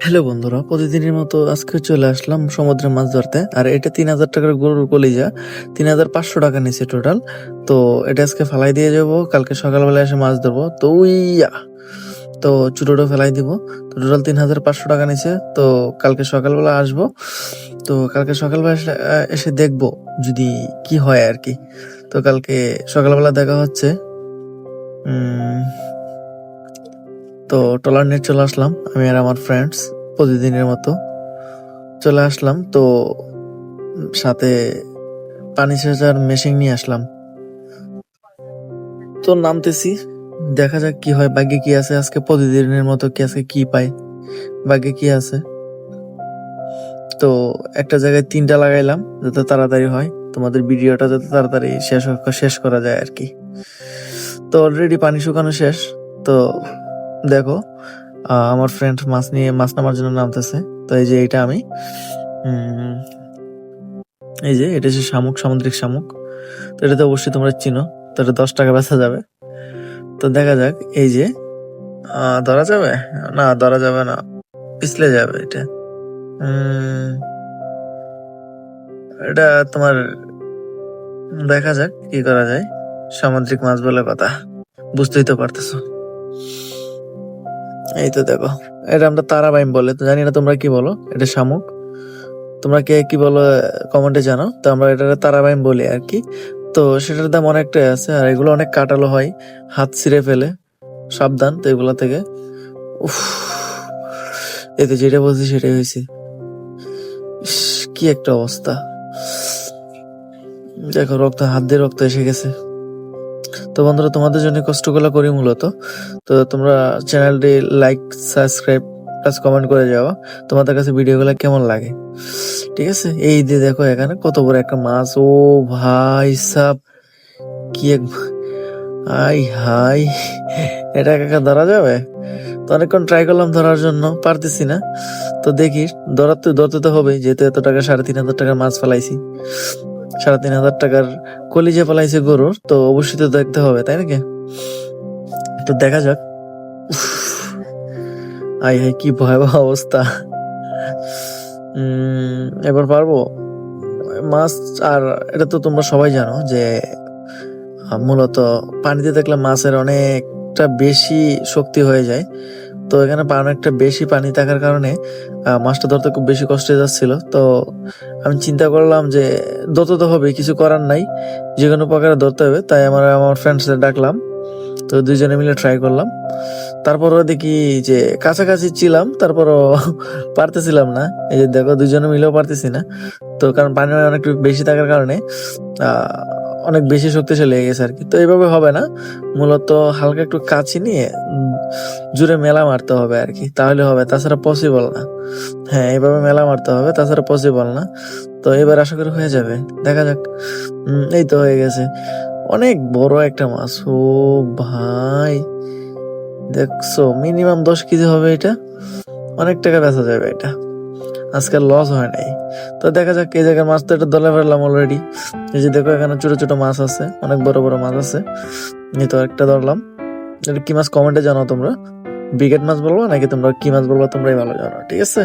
Hello বন্ধুরা, প্রতিদিনের মতো আজকে চলে আসলাম সমুদ্রে মাছ ধরতে। আর এটা 3,000 টাকার গরুর কলিজা, 3,500 টাকা নিচে টোটাল। তো এটা আজকে ফেলাই দিয়ে যাব, কালকে সকালবেলা এসে মাছ ধরবো। তো উইয়া তো ছোটটা ফেলাই দিব। তো টোটাল 3,500 টাকা নিচে। তো কালকে সকালবেলা আসবো। তো কালকে সকালবেলা এসে দেখবো যদি কি হয় আর কি। তো কালকে সকালবেলা দেখা হচ্ছে। তো ট্রলার নিয়ে চলে আসলাম আমি আর আমার ফ্রেন্ডস, প্রতিদিনের মতো চলে আসলাম। তো সাথে পানি সেচার মেশিন নিয়ে আসলাম। তো নামতেছি, দেখা যাক কি হয়, ভাগ্যে কি আছে। আজকে প্রতিদিনের মতো কি আজকে কি পাই, ভাগ্যে কি আছে। তো একটা জায়গায় 3টা লাগাইলাম যাতে তাড়াতাড়ি হয়, তোমাদের ভিডিওটা যাতে তাড়াতাড়ি শেষ করা যায় আর কি। তো অলরেডি পানি শুকানো শেষ। তো দেখো আমার ফ্রেন্ড মাছ নামার জন্য নামতেছে। তো এই যে এটা আমি এই যে এটা হচ্ছে শামুক, সামুদ্রিক শামুক। তো এটা তো অবশ্যই তোমরা চিনো। তো এটা 10 টাকা বেচা যাবে। তো দেখা যাক, এই যে ধরা যাবে না, ধরা যাবে না, পিছলে যাবে এটা। এটা তোমার দেখা যাক কি করা যায়। সামুদ্রিক মাছ বলে কথা, বুঝতেই তো পারতেছো। এই তো দেখো, এটা আমরা তারাবাইম বলে, তো জানি না তোমরা কি বলো। এটা শামুক, তোমরা কে কি বলো কমেন্টে জানাও। তো আমরা এটা তারাবাইম বলি আর কি। তো সেটার দাম অনেকটাই আছে, আর এগুলো অনেক কাটালো হয়, হাত ছিঁড়ে ফেলে, সাবধান তো এগুলা থেকে। উফ, এই তো যেটা বলছি সেটাই হয়েছে। কি একটা অবস্থা, দেখো রক্ত, হাত দিয়ে রক্ত এসে গেছে। তো বন্ধুরা, তোমাদের জন্য কষ্টগুলো করি মূলত। তো তোমরা চ্যানেলটি লাইক, সাবস্ক্রাইব প্লাস কমেন্ট করে যাওয়া, তোমাদের কাছে ভিডিওগুলো কেমন লাগে। ঠিক আছে, এই দিয়ে দেখো এখানে কত বড় একটা মাছ। ও ভাই সাব, কি এক, হাই হাই, এটা একা ধরা যাবে? তো অনেকক্ষণ ট্রাই করলাম ধরার জন্য, পারতেছি না। তো দেখি, ধরতে তো হবে, যেহেতু এত টাকা 3,500 টাকার মাছ ফেলাইছি, 3,500 টাকার কলিজা ফেলাইছে গরুর, তো অবশ্যই তো দেখতে হবে, তাই নাকি? তো দেখা যাক। আই হাই, কি ভয়াবহ অবস্থা। এবার পারবো মাছ। আর এটা তো তোমরা সবাই জানো যে মূলত পানিতে দেখলে মাছের অনেকটা বেশি শক্তি হয়ে যায়। তো এখানে অনেকটা বেশি পানি থাকার কারণে মাছটা ধরতে খুব বেশি কষ্ট হয়ে যাচ্ছিল। তো আমি চিন্তা করলাম যে ধরতে তো হবে, কিছু করার নাই, যে কোনো প্রকারে ধরতে হবে। তাই আমার ফ্রেন্ডসদের ডাকলাম। তো দুইজনে মিলে ট্রাই করলাম। তারপরও দেখি যে কাছাকাছি ছিলাম, তারপরও পারতেছিলাম না। এই যে দেখো, দুইজনে মিলেও পারতেছি না। তো কারণ পানি অনেক বেশি থাকার কারণে অনেক বেশি শক্তিশালী হয়ে গেছে আর কি। তো এইভাবে হবে না, মূলত হালকা একটু কাছি নিয়ে জুড়ে মেলা মারতে হবে আর কি, তাহলে হবে, তাছাড়া পসিবল না। হ্যাঁ, এইভাবে মেলা মারতে হবে, তাছাড়া পসিবল না। তো এবার আশা করি হয়ে যাবে, দেখা যাক। এই তো হয়ে গেছে, অনেক বড় একটা মাছ। ও ভাই, দেখছো মিনিমাম 10 কেজি হবে এটা, অনেক টাকা বেচা যাবে এটা, আজকে লস হয় নাই। তো দেখা যাক, এই জায়গায় মাছ তো এটা ধরে ফেললাম অলরেডি। এই যে দেখো, এখানে ছোট ছোট মাছ আছে, অনেক বড় বড় মাছ আছে। এই তো একটা ধরলাম। এটা কি মাছ কমেন্টে জানাও তোমরা, ব্রিগেড মাছ বলবো নাকি তোমরা কি মাছ বলবো, তোমরাই ভালো জানো। ঠিক আছে,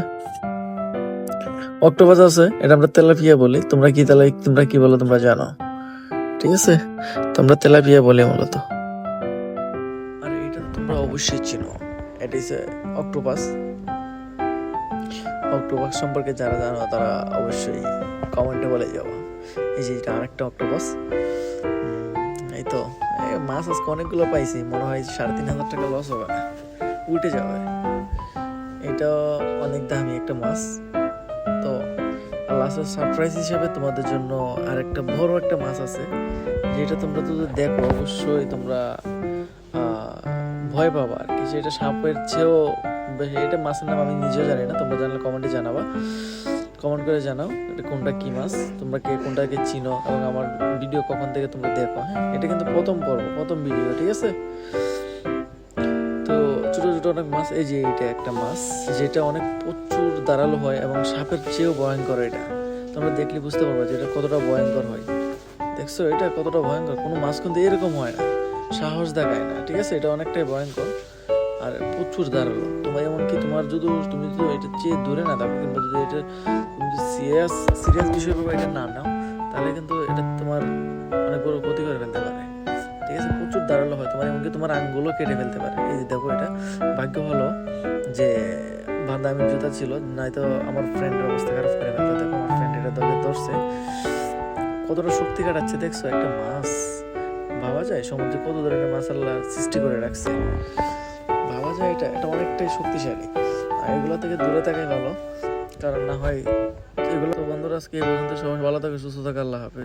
অক্টোপাস আছে, এটা আমরা তেলাপিয়া বলি। তোমরা কি বলো তোমরা জানো। ঠিক আছে, তোমরা তেলাপিয়া বলি মূলত। আর এটা তোমরা অবশ্যই চিনো, এটা হচ্ছে অক্টোপাস। অক্টোপাস সম্পর্কে যারা জানো তারা অবশ্যই কমেন্টে বলে যাবো। এই যে এটা আরেকটা অক্টোপাস। এই তো মাছ আজকে অনেকগুলো পাইছি, মনে হয় 3,500 টাকা লস হবে না, উঠে যাবে। এটা অনেক দামি একটা মাছ। তো লাস্টের সারপ্রাইজ হিসেবে তোমাদের জন্য আরেকটা বড় একটা মাছ আছে, যেটা তোমরা যদি দেখো অবশ্যই তোমরা ভয় পাবা আর কি। সেটা সাপের চেয়েও, এটা মাছের নাম আমি নিজেও জানি না, তোমরা জানলে কমেন্টে জানাবা, কমেন্ট করে জানাও এটা কোনটা কি মাছ, তোমরা কোনটাকে চিনো এবং আমার ভিডিও কখন থেকে তোমরা দেখো। হ্যাঁ, এটা কিন্তু প্রথম ভিডিও, ঠিক আছে। তো ছোট ছোট অনেক মাছ। এই যে এটা একটা মাছ, যেটা অনেক প্রচুর ধারালো হয় এবং সাপের চেয়েও ভয়ঙ্কর। এটা তোমরা দেখলে বুঝতে পারবে যে এটা কতটা ভয়ঙ্কর হয়। দেখছো এটা কতটা ভয়ঙ্কর, কোনো মাছ কিন্তু এরকম হয় না, সাহস দেখায় না। ঠিক আছে, এটা অনেকটাই ভয়ঙ্কর। আর প্রচুর ধারালো। তোমার এমনকি তোমার যদি তুমি যদি এটা চেয়ে দূরে না থাকো, কিংবা যদি এটা তুমি যদি সিরিয়াস বিষয় ভাবে এটা না নাও, তাহলে কিন্তু এটা তোমার অনেক বড় ক্ষতি করে ফেলতে পারে। ঠিক আছে, প্রচুর ধারালো হয়, তোমার এমনকি তোমার আঙ্গুলও কেটে ফেলতে পারে। এই যে দেখো, এটা ভাগ্য হলো যে বাদামি জুতা ছিল, নয়তো আমার ফ্রেন্ডের অবস্থা খারাপ করে ফেলতো। দেখো আমার ফ্রেন্ড এটা ধরছে, কতটা শক্তি কাটাচ্ছে দেখছো। একটা মাছ, ভাবা যায় সমুদ্রে কত ধরনের মাছ আল্লাহ সৃষ্টি করে রাখছে, ভাবা যায় এটা এটা অনেকটাই শক্তিশালী। আর এগুলো থেকে দূরে থাকাই ভালো, কারণ না হয় এগুলো। বন্ধুরা, আজকে এই পর্যন্ত। সবাই ভালো থাকে, সুস্থ থাকে, আল্লাহ হাফেজ।